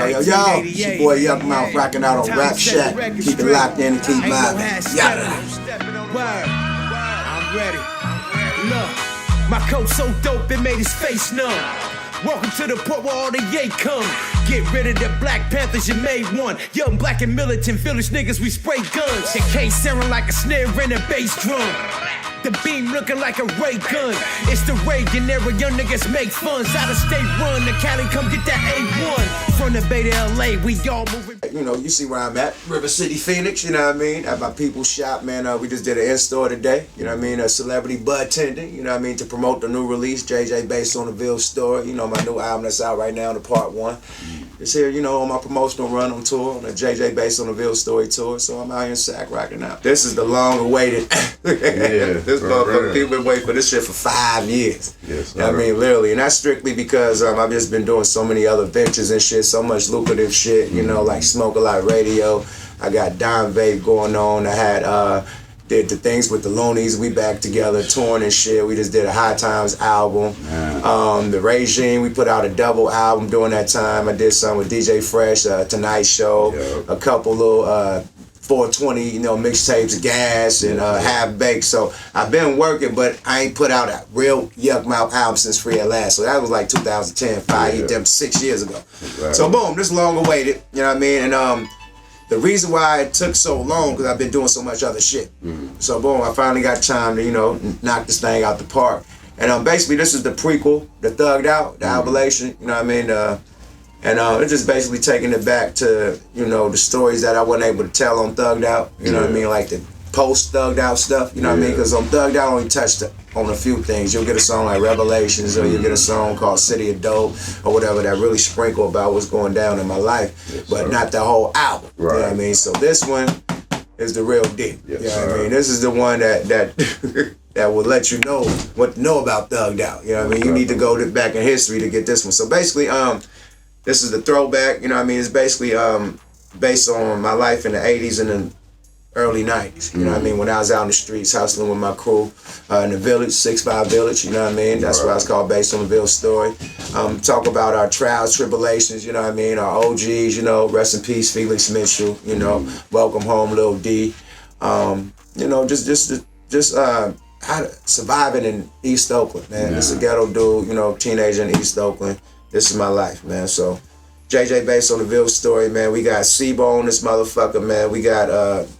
Yo, it's your boy YukMouth rocking out on Rap Shack. Keep it locked in and keep vibing. Yeah. I'm ready. Look, my coat so dope it made his face numb. Welcome to the port where all the yay come. Get rid of the Black Panthers, you made one. Young, black, and militant village niggas, we spray guns. The case sounding like a snare and a bass drum. The beam looking like a ray gun. It's the Reagan era, young niggas make funds. Out of state run, the Cali come get that A1. From the Bay to LA, we all moving. You know, you see where I'm at, River City, Phoenix, you know what I mean? At my people's shop, man, we just did an in-store today, you know what I mean? A celebrity bud tending, you know what I mean? To promote the new release, JJ based on the Ville story, you know, my new album that's out right now, the part 1. It's here, you know, on my promotional run on tour, on the JJ based on the Ville story tour, so I'm out here in Sac rocking out. This is the long-awaited, this motherfucker, people been waiting for this shit for 5 years. Yes, you know what I mean, literally, and that's strictly because I've just been doing so many other ventures and shit, so much lucrative shit, you know, like Smoke a Lot Radio. I got Don Vape going on. I had did the things with the Luniz. We back together touring and shit. We just did a High Times album. The Regime, we put out a double album during that time. I did some with DJ Fresh, Tonight Show, a couple little 420, you know, mixtapes, Gas and Half Baked. So I've been working, but I ain't put out a real YukMouth album since Free at Last. So that was like 2010, 6 years ago. Right. So boom, this long awaited, you know what I mean? And the reason why it took so long, because I've been doing so much other shit. So boom, I finally got time to, you know, knock this thing out the park. And basically this is the prequel, the Thugged Out, the Aspirations, you know what I mean? And it's just basically taking it back to, you know, the stories that I wasn't able to tell on Thugged Out, you know what I mean? Like the post-Thugged Out stuff, you know what I mean? Because on Thugged Out I only touched on a few things. You'll get a song like Revelations, or you'll get a song called City of Dope, or whatever, that really sprinkle about what's going down in my life, but not the whole album, you know what I mean? So this one is the real deal, you know what I mean? This is the one that that will let you know what to know about Thugged Out, you know what I mean? You need to go back in history to get this one. So basically, this is the throwback, you know what I mean? It's basically based on my life in the 80s and the early 90s, you know what I mean? When I was out in the streets hustling with my crew in the village, 6'5" Village, you know what I mean? That's why it's called based on the Ville story. Talk about our trials, tribulations, you know what I mean? Our OGs, you know, rest in peace, Felix Mitchell, you know, welcome home, Lil D. You know, just surviving in East Oakland, man. Just a ghetto dude, you know, teenager in East Oakland. This is my life, man. So, JJ based on the Ville story, man. We got Sibo on this motherfucker, man. We got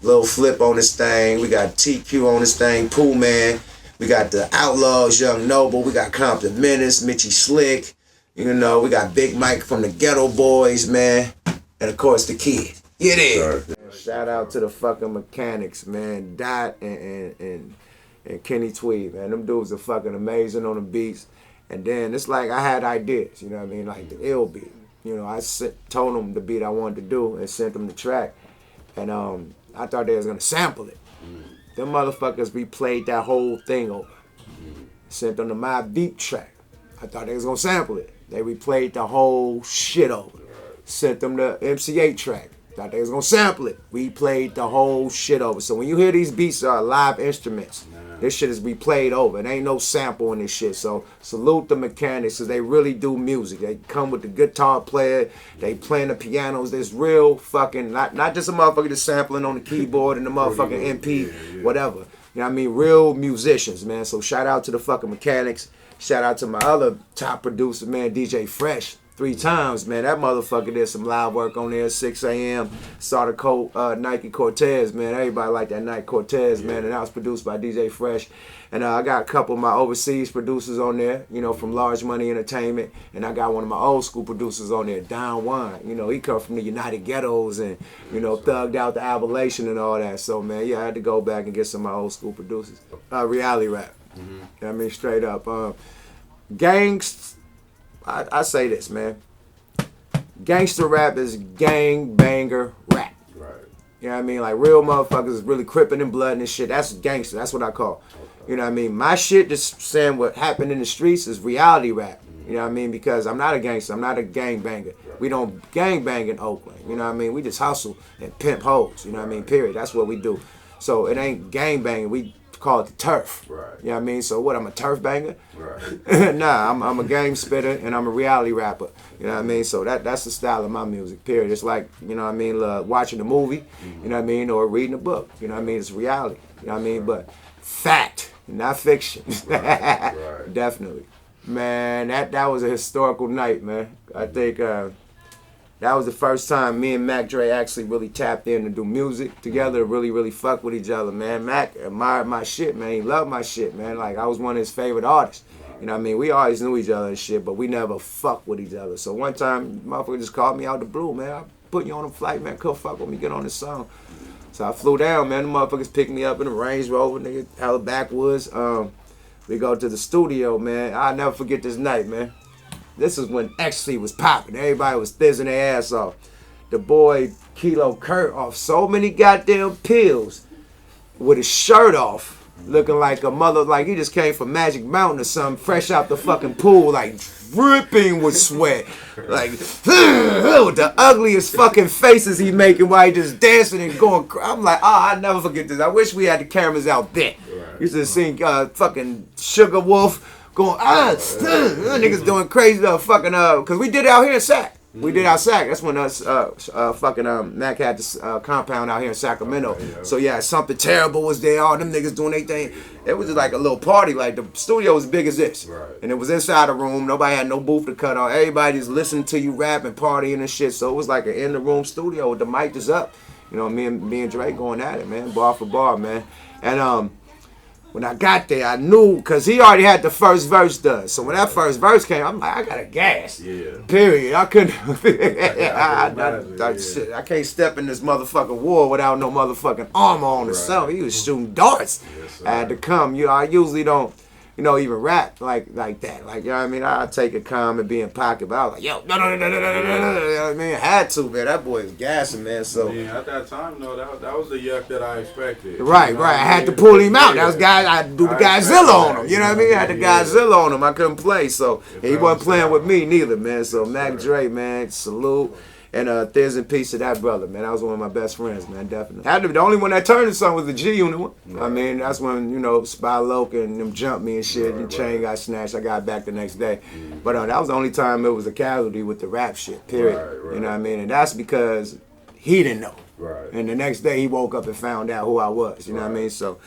Lil Flip on this thing. We got TQ on this thing. Pooh Man. We got the Outlaws, Young Noble. We got Compton Menace, Mitchie Slick. You know, we got Big Mike from the Ghetto Boys, man. And of course, the Kid. Get in. Shout out to the fucking mechanics, man. Dot and Kenny Tweed, man. Them dudes are fucking amazing on the beats. And then it's like I had ideas, you know what I mean? Like the ill beat. You know, I told them the beat I wanted to do and sent them the track. And I thought they was gonna sample it. Them motherfuckers replayed that whole thing over. Sent them to my beat track. I thought they was gonna sample it. They replayed the whole shit over. Sent them the MC8 track. Thought they was gonna sample it. We played the whole shit over. So when you hear these beats are live instruments, this shit is replayed over. It ain't no sample in this shit. So salute the mechanics, because they really do music. They come with the guitar player. They playing the pianos. There's real fucking, not just a motherfucker just sampling on the keyboard and the motherfucking MP, whatever. You know what I mean? Real musicians, man. So shout out to the fucking mechanics. Shout out to my other top producer, man, DJ Fresh. 3 times, man. That motherfucker did some live work on there, 6 a.m. Saw the Nike Cortez, man. Everybody like that Nike Cortez, man. And that was produced by DJ Fresh. And I got a couple of my overseas producers on there, you know, from Large Money Entertainment. And I got one of my old school producers on there, Don Juan. You know, he come from the United Ghettos and, you know, thugged out the Aspirations and all that. So, man, yeah, I had to go back and get some of my old school producers. Reality rap. You know what I mean? Straight up. Gangs. I say this, man. Gangster rap is gang banger rap. Right. You know what I mean? Like real motherfuckers is really crippin' and blood and shit. That's gangster. That's what I call. You know what I mean? My shit, just saying what happened in the streets, is reality rap. You know what I mean? Because I'm not a gangster. I'm not a gang banger. We don't gang bang in Oakland. You know what I mean? We just hustle and pimp hoes. You know what I mean? Period. That's what we do. So it ain't gang banging. We call it the turf. Right. You know what I mean? So what, I'm a turf banger? Right. Nah, I'm a game spitter and I'm a reality rapper. You know what I mean? So that's the style of my music, period. It's like, you know what I mean, watching a movie, you know what I mean, or reading a book. You know what I mean? It's reality. You know what I mean? But fact, not fiction. Right. Definitely. Man, that was a historical night, man. I think that was the first time me and Mac Dre actually really tapped in to do music together, really, really fuck with each other, man. Mac admired my shit, man. He loved my shit, man. Like, I was one of his favorite artists. You know what I mean? We always knew each other and shit, but we never fucked with each other. So one time, motherfucker just called me out the blue, man. I put you on a flight, man. Come fuck with me, get on this song. So I flew down, man. The motherfuckers picked me up in a Range Rover, nigga, hella backwoods. We go to the studio, man. I'll never forget this night, man. This is when ecstasy was popping. Everybody was thizzing their ass off. The boy Kilo Kurt off so many goddamn pills with his shirt off, looking like a mother, like he just came from Magic Mountain or something, fresh out the fucking pool, like dripping with sweat. Like, with the ugliest fucking faces he making while he just dancing and going. I'm like, I'll never forget this. I wish we had the cameras out there. Used to sing fucking Sugar Wolf. Going, niggas doing crazy fucking, cause we did it out here in Sac. We did our Sac. That's when us, Mac had this compound out here in Sacramento. So yeah, Something Terrible was there. All them niggas doing their thing. It was just like a little party. Like the studio was as big as this. Right. And it was inside a room. Nobody had no booth to cut on. Everybody just listening to you rap and partying and shit. So it was like an in the room studio with the mic just up. You know, me and Dre going at it, man. Bar for bar, man. And when I got there, I knew, because he already had the first verse done. So when that first verse came, I'm like, I got a gas. Yeah. Period. I couldn't. Shit. I can't step in this motherfucking war without no motherfucking armor on or something. He was shooting darts. Yes, I had to come. You know, I usually don't, even rap like that. Like, you know what I mean? I take a calm and be in pocket, but I was like, yo, no. You know what I mean? I had to, man. That boy is gassing, man. So at that time, though, that was the yuck that I expected. Right. I had to pull him out. That was I do the Godzilla on him. You know what I mean? I had the Godzilla on him. I couldn't play, so he wasn't playing with me neither, man. So Mac Dre, man, salute. And there's in peace to that brother, man. That was one of my best friends, man, definitely. The only one that turned to something was the G Unit one. Right. I mean, that's when, Spy Loke and them jumped me and shit, and Chain got snatched. I got back the next day. But that was the only time it was a casualty with the rap shit, period. Right. You know what I mean? And that's because he didn't know. Right. And the next day he woke up and found out who I was, you know what I mean? So,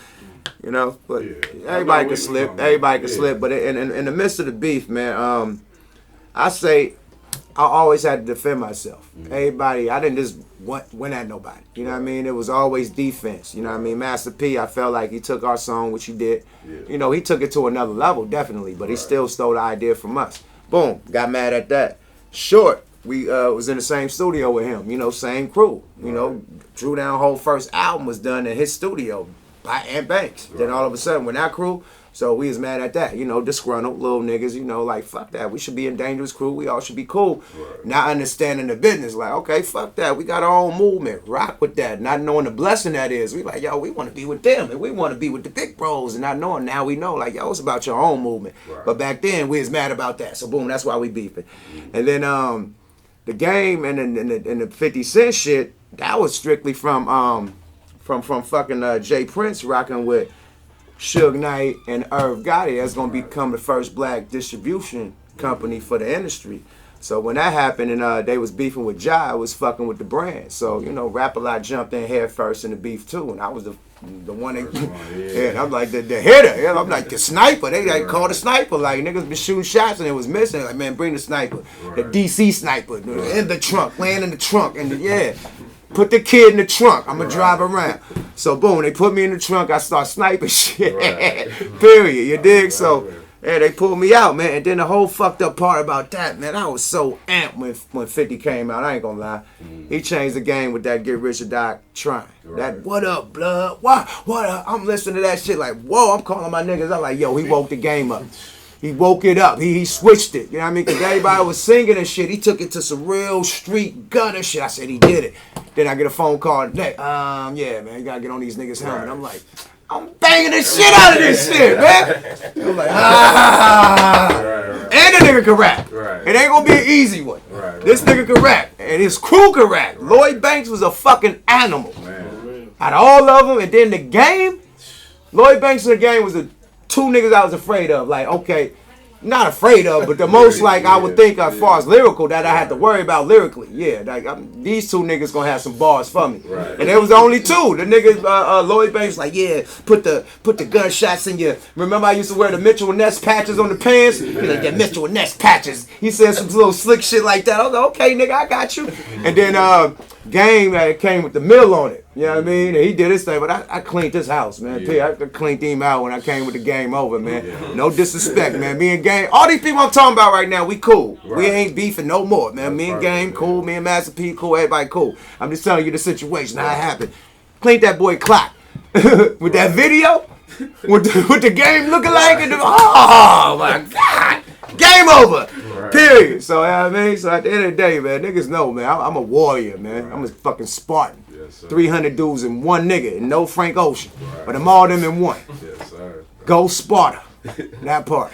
but everybody can slip. Everybody can slip. But in the midst of the beef, man, I say, I always had to defend myself. Everybody, I didn't just win at nobody. You know what I mean? It was always defense. You know what I mean? Master P, I felt like he took our song, which he did. Yeah. He took it to another level, definitely, but he still stole the idea from us. Boom, got mad at that. Short, we was in the same studio with him, same crew. Drew Down whole first album was done in his studio by Ant Banks. Then all of a sudden, when that crew, so we was mad at that, disgruntled little niggas, like, fuck that. We should be in Dangerous Crew. We all should be cool. Right. Not understanding the business. Like, okay, fuck that. We got our own movement. Rock with that. Not knowing the blessing that is. We like, yo, we want to be with them. And we want to be with the big bros. And not knowing, now we know, like, yo, it's about your own movement. Right. But back then, we was mad about that. So, boom, that's why we beefing. And then the game and the 50 Cent shit, that was strictly from fucking Jprince rocking with Suge Knight and Irv Gotti. That's gonna become the first black distribution company for the industry. So when that happened and they was beefing with Ja, I was fucking with the brand. So Rap-A-Lot jumped in head first in the beef too, and I was the one that and I'm like the hitter. Yeah, I'm like the sniper. They called the sniper. Like niggas been shooting shots and it was missing. Like, man, bring the sniper, the DC sniper in the trunk, laying in the trunk, and put the kid in the trunk. I'm going to drive around. So, boom, they put me in the trunk. I start sniping shit. Period. You dig? So, they pulled me out, man. And then the whole fucked up part about that, man, I was so amped when 50 came out. I ain't going to lie. He changed the game with that Get Rich or Die trying. That, what up, blood? What up? I'm listening to that shit like, whoa, I'm calling my niggas. I'm like, yo, he woke the game up. He woke it up. He switched it. You know what I mean? Because everybody was singing and shit. He took it to some real street gutter shit. I said he did it. Then I get a phone call today. Yeah, man, you got to get on these niggas' helmet. I'm like, I'm banging the shit out of this shit, man. I'm like, And the nigga can rap. It ain't going to be an easy one. This nigga can rap. And his crew can rap. Lloyd Banks was a fucking animal. Out of all of them. And then the game, Lloyd Banks and the Game was the two niggas I was afraid of. Like, okay, not afraid of, but the most like I would think as far as lyrical that I had to worry about lyrically. Yeah, like these two niggas gonna have some bars for me. Right. And there was only two. The niggas, Lloyd Banks, like, yeah, put the gunshots in your. Remember I used to wear the Mitchell and Ness patches on the pants. He's like, yeah, Mitchell and Ness patches. He said some little slick shit like that. I was like, okay, nigga, I got you. And then Game came with the mill on it. You know what I mean? And he did his thing, but I cleaned this house, man. Yeah. I cleaned him out when I came with the Game over, man. Yeah. No disrespect, man. Me and Game, all these people I'm talking about right now, we cool. Right. We ain't beefing no more, man. Me and Game cool. Me and Master P cool. Everybody cool. I'm just telling you the situation, how it happened. Cleaned that boy clock with that video, with the Game looking like it. Oh my God. Game over. Right. Period. So, you know what I mean? So at the end of the day, man, niggas know, man, I'm a warrior, man. Right. I'm a fucking Spartan. Yes, 300 dudes in one nigga and no Frank Ocean. Right. But I'm all them in one. Yes, sir. Go Sparta. That part.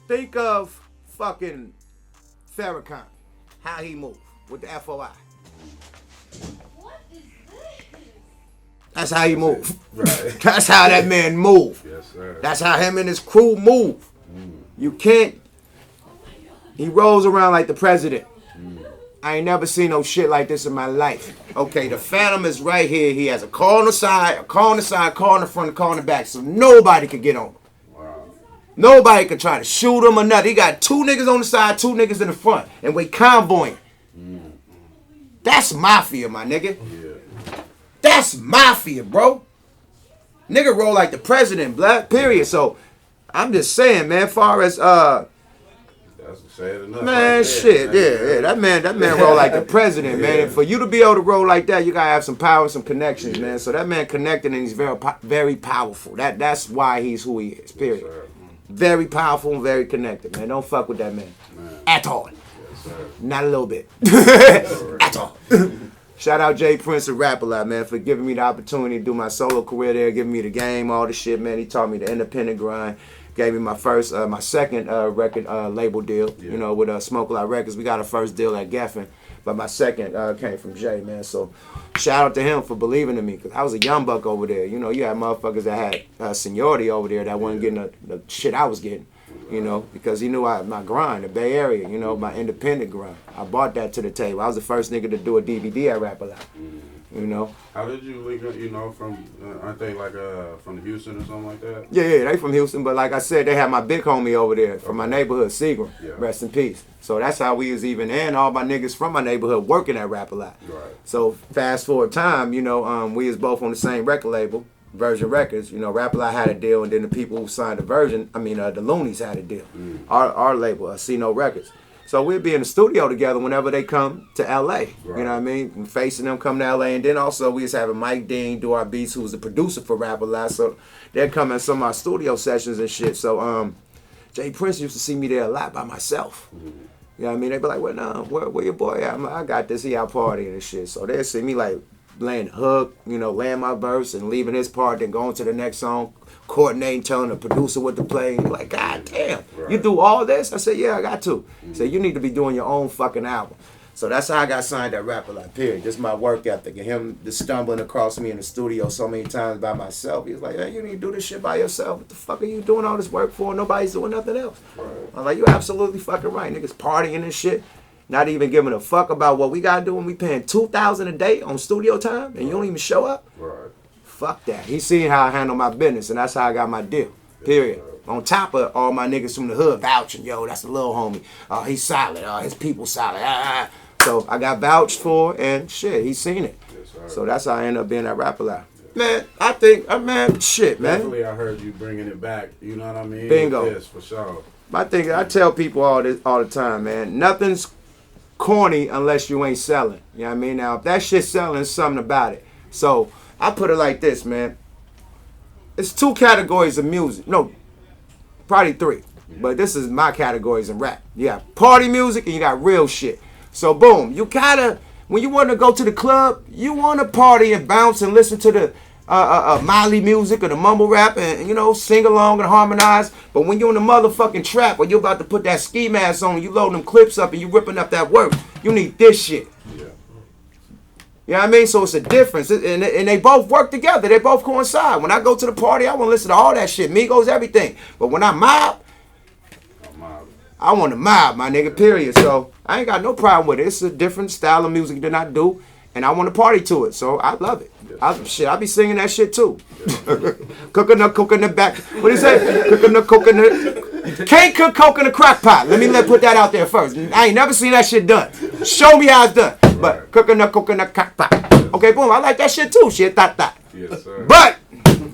Think of fucking Farrakhan. How he move with the FOI. What is this? That's how he move. Right. That's how that man move. Yes, sir. That's how him and his crew move. You can't. He rolls around like the president. I ain't never seen no shit like this in my life. Okay, the Phantom is right here. He has a car on the side, a car on the side, a car in the front, a car in the back. So nobody can get on him. Wow. Nobody can try to shoot him or nothing. He got two niggas on the side, two niggas in the front. And we convoying. That's mafia, my nigga. Yeah. That's mafia, bro. Nigga roll like the president, black, period. So I'm just saying, man, far as man, shit, yeah. That man roll like the president, man. And for you to be able to roll like that, you gotta have some power, some connections, man. So that man connected and he's very powerful. That's why he's who he is. Period. Yes, very powerful and very connected, man. Don't fuck with that man at all. Yes, not a little bit. At all. Shout out Jprince and Rap A Lot, man, for giving me the opportunity to do my solo career there, giving me the game, all the shit, man. He taught me the independent grind. Gave me my second record label deal, you know, with Smoke A Lot Records. We got our first deal at Geffen, but my second came from Jay, man. So shout out to him for believing in me, because I was a young buck over there. You know, you had motherfuckers that had seniority over there that wasn't getting the shit I was getting, you know, because he knew my grind, the Bay Area, you know, my independent grind. I brought that to the table. I was the first nigga to do a DVD at Rap A Lot. You know. How did you link up, you know, from, aren't they like from Houston or something like that? Yeah, they from Houston, but like I said, they had my big homie over there from my neighborhood, Seagram. Yeah. Rest in peace. So that's how we was even, and all my niggas from my neighborhood working at Rap A Lot. Right. So fast forward time, you know, we was both on the same record label, Virgin Records. You know, Rap A Lot had a deal, and then the people who signed the the Luniz had a deal. Our label, See No Records. So we'd be in the studio together whenever they come to LA. Right. You know what I mean? And facing them come to LA. And then also we was having Mike Dean do our beats, who was the producer for Rap A Lot. So they'd come in some of our studio sessions and shit. So Jprince used to see me there a lot by myself. You know what I mean? They'd be like, well, no, where your boy at? I got this, he out partying and shit. So they'd see me like laying the hook, you know, laying my verse and leaving his part, then going to the next song, coordinating, telling the producer what to play. And you're like, God damn, you do all this? I said, yeah, I got to. He said, you need to be doing your own fucking album. So that's how I got signed at Rap A Lot, period. Just my work ethic. And him just stumbling across me in the studio so many times by myself. He was like, hey, you need to do this shit by yourself. What the fuck are you doing all this work for? Nobody's doing nothing else. Right. I'm like, you're absolutely fucking right. Niggas partying and shit. Not even giving a fuck about what we gotta do when we paying $2,000 a day on studio time and you don't even show up. Right. Fuck that. He seen how I handle my business, and that's how I got my deal. Period. On top of all my niggas from the hood vouching, yo, that's a little homie. Oh, he's solid. Oh, his people solid. So I got vouched for, and shit, he seen it. Yes, so that's how I ended up being at Rap A Lot. Man, I think, man, shit, man. Definitely, I heard you bringing it back. You know what I mean? Bingo. Yes, for sure. I tell people all the time, man. Nothing's corny unless you ain't selling. You know what I mean? Now, if that shit's selling, something about it. So I put it like this, man. It's two categories of music. No, probably three. But this is my categories in rap. You got party music and you got real shit. So boom, you gotta, when you want to go to the club, you want to party and bounce and listen to the Molly music or the mumble rap and, you know, sing along and harmonize. But when you're in the motherfucking trap or you're about to put that ski mask on, you load them clips up and you ripping up that work, you need this shit. Yeah. You know what I mean? So it's a difference. And they both work together. They both coincide. When I go to the party, I want to listen to all that shit. Migos, everything. But when I mob, I want to mob, my nigga, period. So I ain't got no problem with it. It's a different style of music than I do. And I want to party to it. So I love it. I be singing that shit too. Coconut back. What do you say? Coconut. Can't cook coke in a crock pot. Let me put that out there first. I ain't never seen that shit done. Show me how it's done. But coconut crock pot. Okay, boom. I like that shit too. Shit, that. Yes, sir. But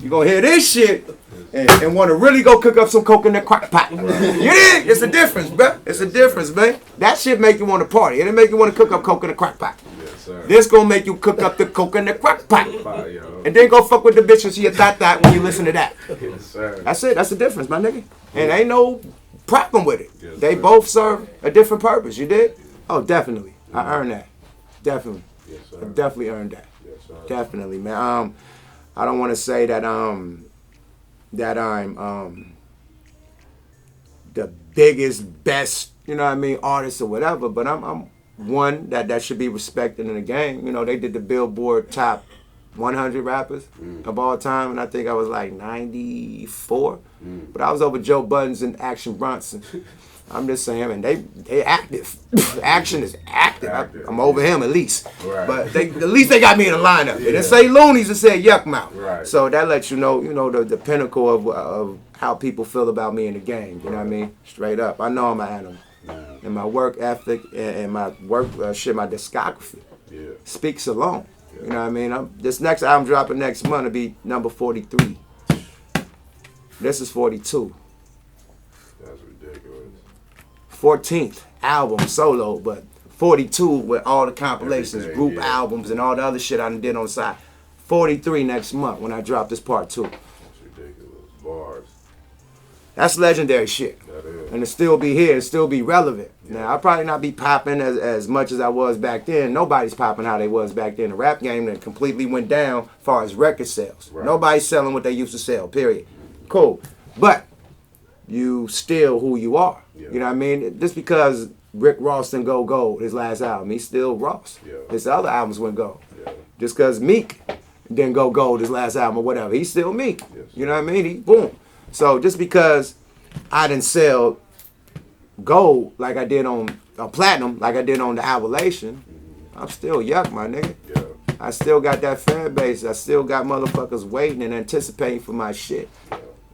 you gonna hear this shit and want to really go cook up some coconut crock pot. You dig? It's a difference, bro. It's a difference, man. That shit make you want to party. It make you want to cook up coconut crock pot. This gonna make you cook up the coconut crock pot. And then go fuck with the bitch and see a that when you listen to that. Yes, sir. That's it. That's the difference, my nigga. And ain't no problem with it. Yes, they sir. both serve a different purpose. You did? Oh, definitely. I earned that. Definitely. Yes, sir. I definitely earned that. Yes, sir. Definitely, man. I don't want to say that I'm the biggest, best, you know what I mean, artist or whatever, but I'm one that should be respected in the game. You know, they did the Billboard top 100 rappers of all time, and I think I was like 94. But I was over Joe Buttons and Action Bronson. I'm just saying, and they active. Action is active. I'm over him at least. Right. But at least they got me in the lineup. It didn't say Luniz, it said YukMouth. Right. So that lets you know the pinnacle of how people feel about me in the game. You know what I mean? Straight up. I know I'm an animal. And my work ethic and my work my discography speaks alone. You know what I mean? This next album dropping next month will be number 43. This is 42. That's ridiculous. 14th album solo, but 42 with all the compilations, Everything, group albums, and all the other shit I did on the side. 43 next month when I drop this part 2. That's ridiculous. Bars. That's legendary shit. That is. And to still be here and still be relevant. Now, I'll probably not be popping as much as I was back then. Nobody's popping how they was back then. The rap game that completely went down as far as record sales. Right. Nobody's selling what they used to sell, period. Cool. But you still who you are. Yeah. You know what I mean? Just because Rick Ross didn't go gold, his last album, he's still Ross. Yeah. His other albums went gold. Yeah. Just because Meek didn't go gold his last album or whatever, he's still Meek. Yes. You know what I mean? He boom. So just because I didn't sell gold like I did on platinum, like I did on the Aspirations, I'm still Yuk, my nigga. Yeah. I still got that fan base. I still got motherfuckers waiting and anticipating for my shit.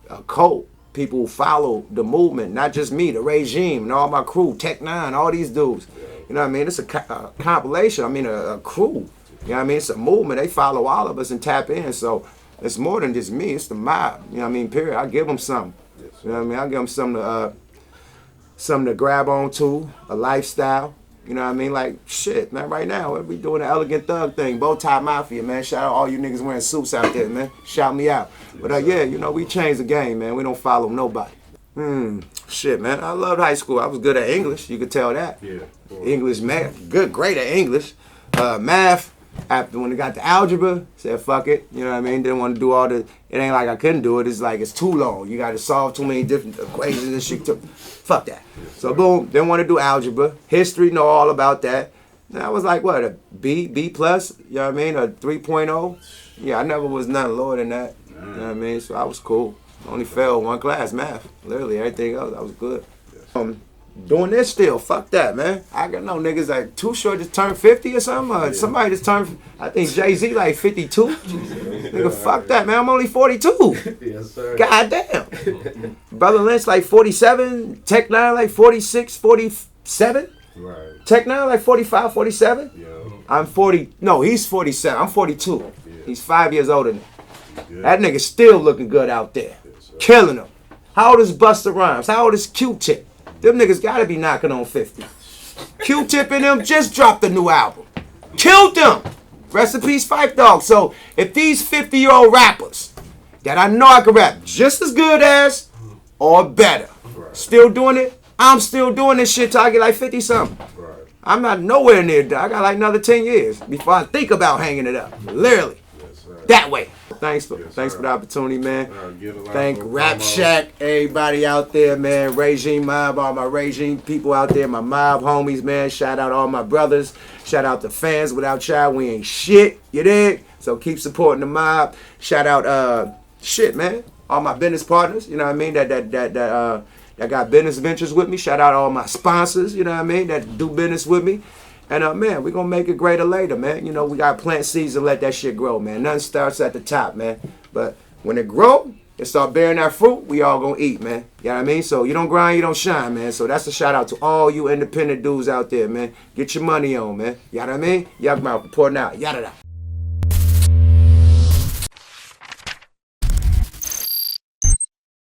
A cult. People who follow the movement, not just me, the regime and all my crew, Tech Nine, all these dudes. You know what I mean? It's a compilation. I mean, a crew. You know what I mean? It's a movement. They follow all of us and tap in. So it's more than just me. It's the mob. You know what I mean? Period. I give them something. You know what I mean? I give them something to grab onto, a lifestyle. You know what I mean? Like, shit, man, right now, we doing the Elegant Thug thing, Bow Tie Mafia, man. Shout out all you niggas wearing suits out there, man. Shout me out. But, yeah, you know, we changed the game, man. We don't follow nobody. Shit, man. I loved high school. I was good at English. You could tell that. Yeah. English, math. Great at English. Math. After when it got to algebra, said fuck it. You know what I mean? Didn't want to do all the. It ain't like I couldn't do it. It's like it's too long. You got to solve too many different equations and shit. Fuck that. So boom. Didn't want to do algebra. History, know all about that. And I was like what, a B plus. You know what I mean? A 3.0. Yeah, I never was nothing lower than that. You know what I mean? So I was cool. Only failed one class, math. Literally everything else, I was good. Doing this still, fuck that, man. I got no niggas like Too Short just turned 50 or something. Somebody just turned, I think Jay-Z like 52. Nigga, fuck that, man. I'm only 42. Yes, sir. God damn. Brother Lynch like 47. Tech Nine like 46, 47. Right. Tech Nine like 45, 47. Yeah. I'm 40. No, he's 47. I'm 42. Yeah. He's 5 years older than me. Good. That nigga still looking good out there. Yes, sir. Killing them. How old is Busta Rhymes? How old is Q-Tip? Them niggas gotta be knocking on 50. Q-Tip and them just dropped a new album. Killed them. Rest in peace, Phife Dawg. So if these 50-year-old rappers that I know I can rap just as good as or better, still doing it, I'm still doing this shit till I get like 50 something. Right. I'm not nowhere near that. I got like another 10 years before I think about hanging it up. Literally. Yes, sir. That way. Thanks for Yes, the opportunity, man. Get a lot Thank of Rap promo. Shack, everybody out there, man. Regime Mob, all my Regime people out there, my mob homies, man. Shout out all my brothers. Shout out to fans. Without y'all, we ain't shit. You dig? So keep supporting the mob. Shout out, shit, man. All my business partners. You know what I mean? That got business ventures with me. Shout out all my sponsors. You know what I mean? That do business with me. And man, we're gonna make it greater later, man. You know, we gotta plant seeds and let that shit grow, man. Nothing starts at the top, man. But when it grow, it start bearing that fruit, we all gonna eat, man. You know what I mean? So you don't grind, you don't shine, man. So that's a shout out to all you independent dudes out there, man. Get your money on, man. You know what I mean? YukMouth reporting out. Yada da.